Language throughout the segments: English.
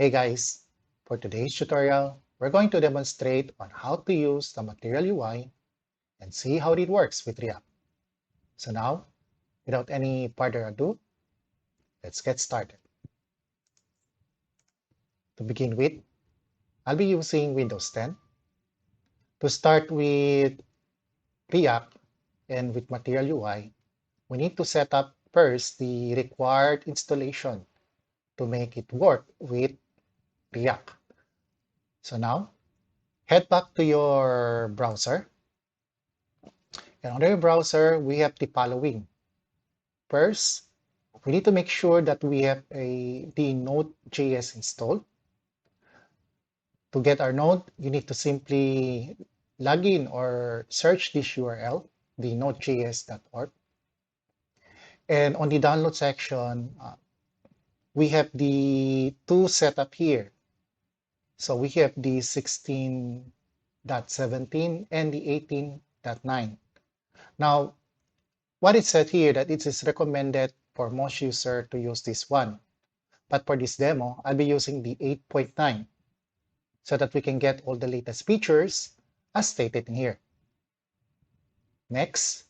Hey guys, for today's tutorial, we're going to demonstrate on how to use the Material UI and see how it works with React. So now, without any further ado, let's get started. To begin with, I'll be using Windows 10. To start with React and with Material UI, we need to set up first the required installation to make it work with React. So now, head back to your browser. And on your browser, we have the following. First, we need to make sure that we have the Node.js installed. To get our node, you need to simply log in or search this URL, the nodejs.org. And on the download section, we have the two setup here. So we have the 16.17 and the 18.9. Now, what it said here that it is recommended for most users to use this one. But for this demo, I'll be using the 8.9 so that we can get all the latest features as stated in here. Next,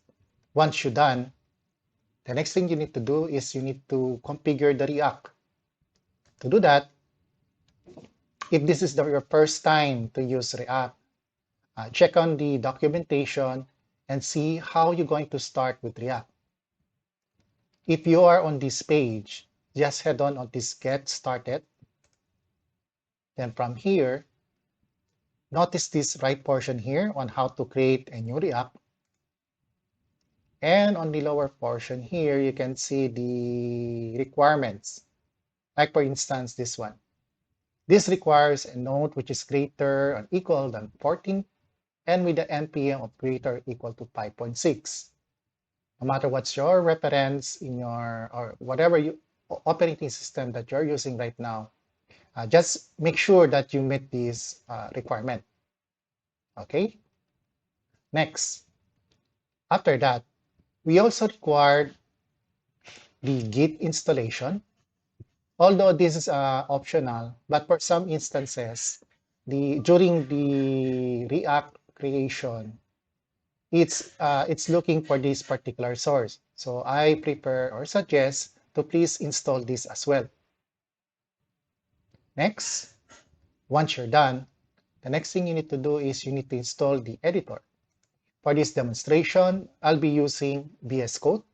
once you're done, the next thing you need to do is you need to configure the React. To do that, if this is your first time to use React, check on the documentation and see how you're going to start with React. If you are on this page, just head on this Get Started. Then from here, notice this right portion here on how to create a new React. And on the lower portion here, you can see the requirements. Like for instance, this one. This requires a node which is greater or equal than 14 and with the NPM of greater or equal to 5.6. No matter what's your reference in your, or whatever operating system that you're using right now, just make sure that you meet this requirement. Okay? Next, after that, we also required the Git installation. Although this is optional, but for some instances, during the React creation, it's looking for this particular source. So I prefer or suggest to please install this as well. Next, once you're done, the next thing you need to do is you need to install the editor. For this demonstration, I'll be using VS Code.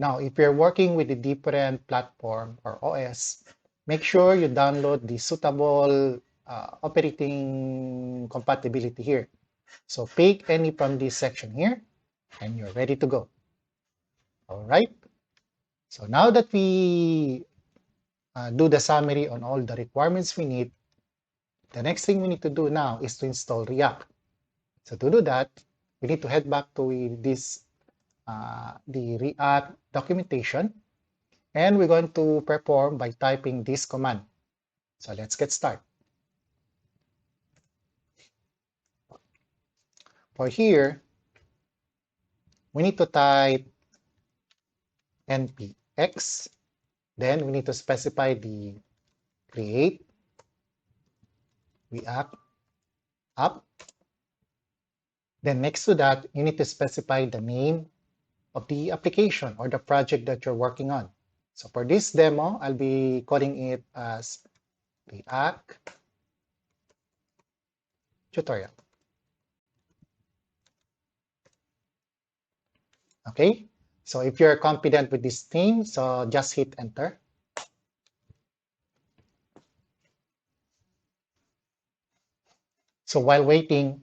Now, if you're working with a different platform or OS, make sure you download the suitable operating compatibility here. So pick any from this section here, and you're ready to go. All right. So now that we do the summary on all the requirements we need, the next thing we need to do now is to install React. So to do that, we need to head back to this the React documentation, and we're going to perform by typing this command. So let's get started. For here, we need to type npx, then we need to specify the create React app. Then next to that, you need to specify the name of the application or the project that you're working on. So for this demo, I'll be calling it as React tutorial. Okay, so if you're confident with this theme, so just hit enter. So while waiting,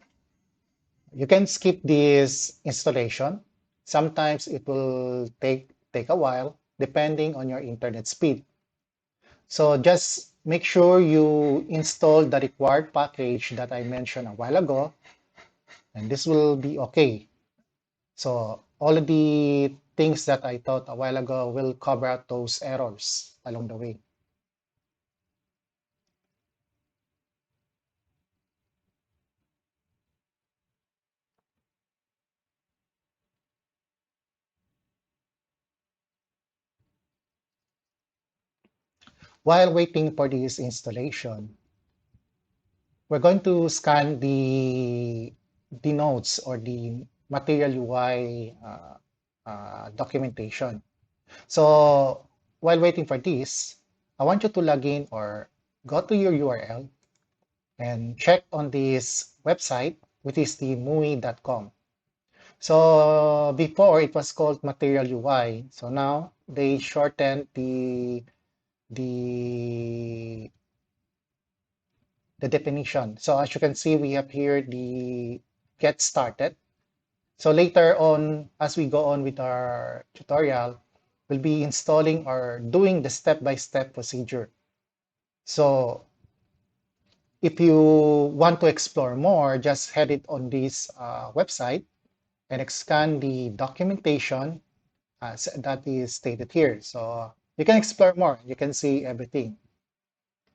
you can skip this installation. Sometimes it will take a while depending on your internet speed. So just make sure you install the required package that I mentioned a while ago, and this will be okay. So all of the things that I taught a while ago will cover out those errors along the way. While waiting for this installation, we're going to scan the notes or the Material UI documentation. So while waiting for this, I want you to log in or go to your URL and check on this website, which is the MUI.com. So before it was called Material UI. So now they shortened the the definition. So as you can see, we have here the get started. So later on, as we go on with our tutorial, we'll be installing or doing the step-by-step procedure. So if you want to explore more, just head it on this website and scan the documentation that is stated here. So you can explore more. You can see everything.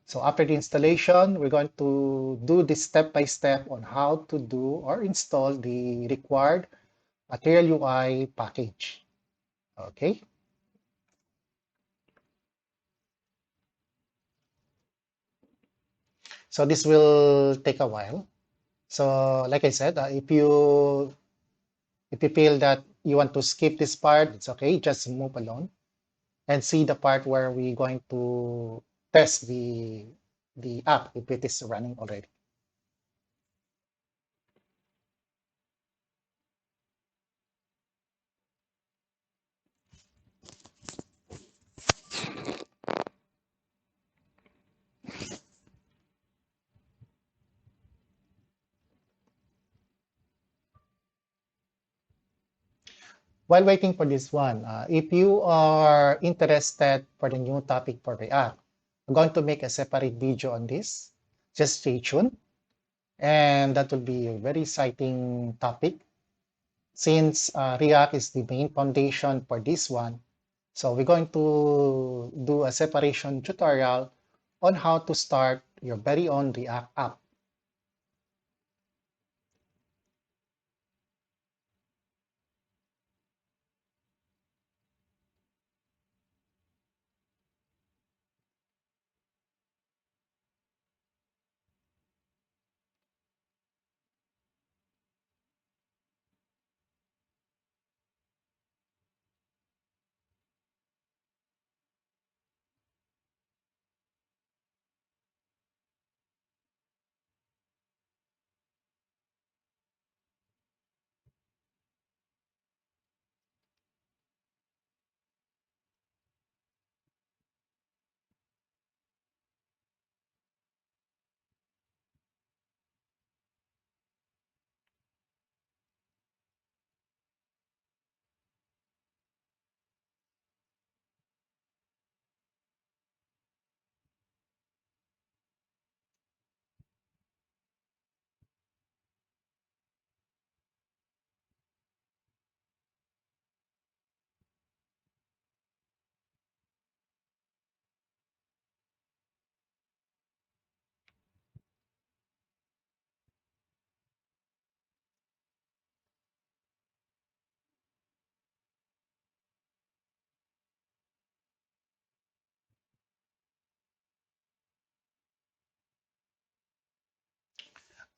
So after the installation, we're going to do this step by step on how to do or install the required Material UI package. Okay. So this will take a while. So like I said, if you feel that you want to skip this part, it's okay. Just move along and see the part where we're going to test the app if it is running already. While waiting for this one, if you are interested for the new topic for React, I'm going to make a separate video on this. Just stay tuned. And that will be a very exciting topic since React is the main foundation for this one. So we're going to do a separation tutorial on how to start your very own React app.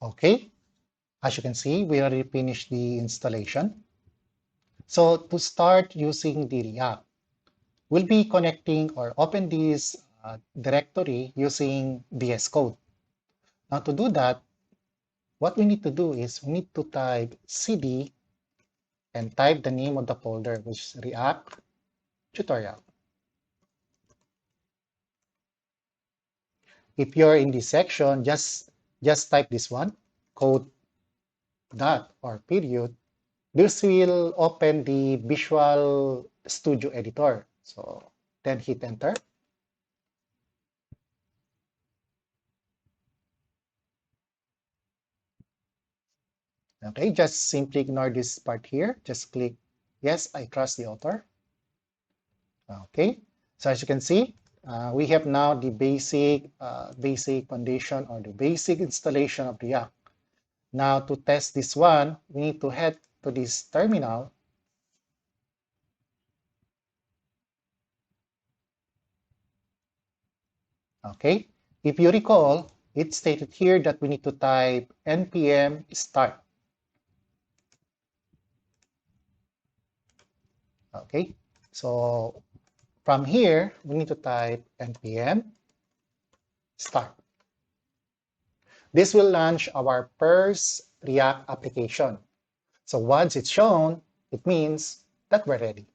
Okay, as you can see, we already finished the installation. So to start using the React, we'll be connecting or open this directory using VS Code. Now to do that, what we need to do is we need to type cd and type the name of the folder, which is React tutorial. If you're in this section, just type this one, code dot or period. This will open the Visual Studio Editor. So then hit enter. Okay, just simply ignore this part here. Just click yes, I trust the author. Okay, so as you can see, we have now the basic foundation or the basic installation of React. Now to test this one, we need to head to this terminal. Okay, if you recall, it stated here that we need to type npm start. Okay, so from here, we need to type npm start. This will launch our first React application. So once it's shown, it means that we're ready.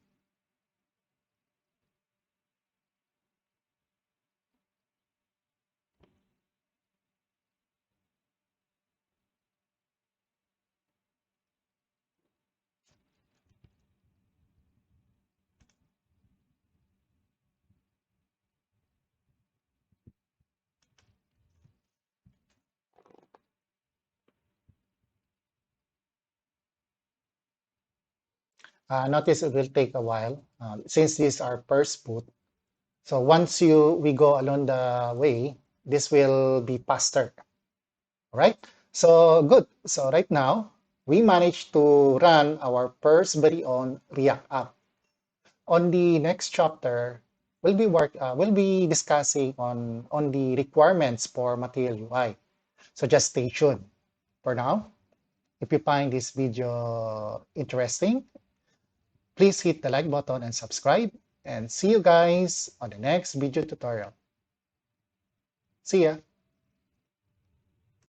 Notice it will take a while since this is our first boot. So once we go along the way, this will be faster. All right. So good. So right now we managed to run our first very own React app. On the next chapter, we'll be discussing on the requirements for Material UI. So just stay tuned. For now, if you find this video interesting, please hit the like button and subscribe, and see you guys on the next video tutorial. See ya!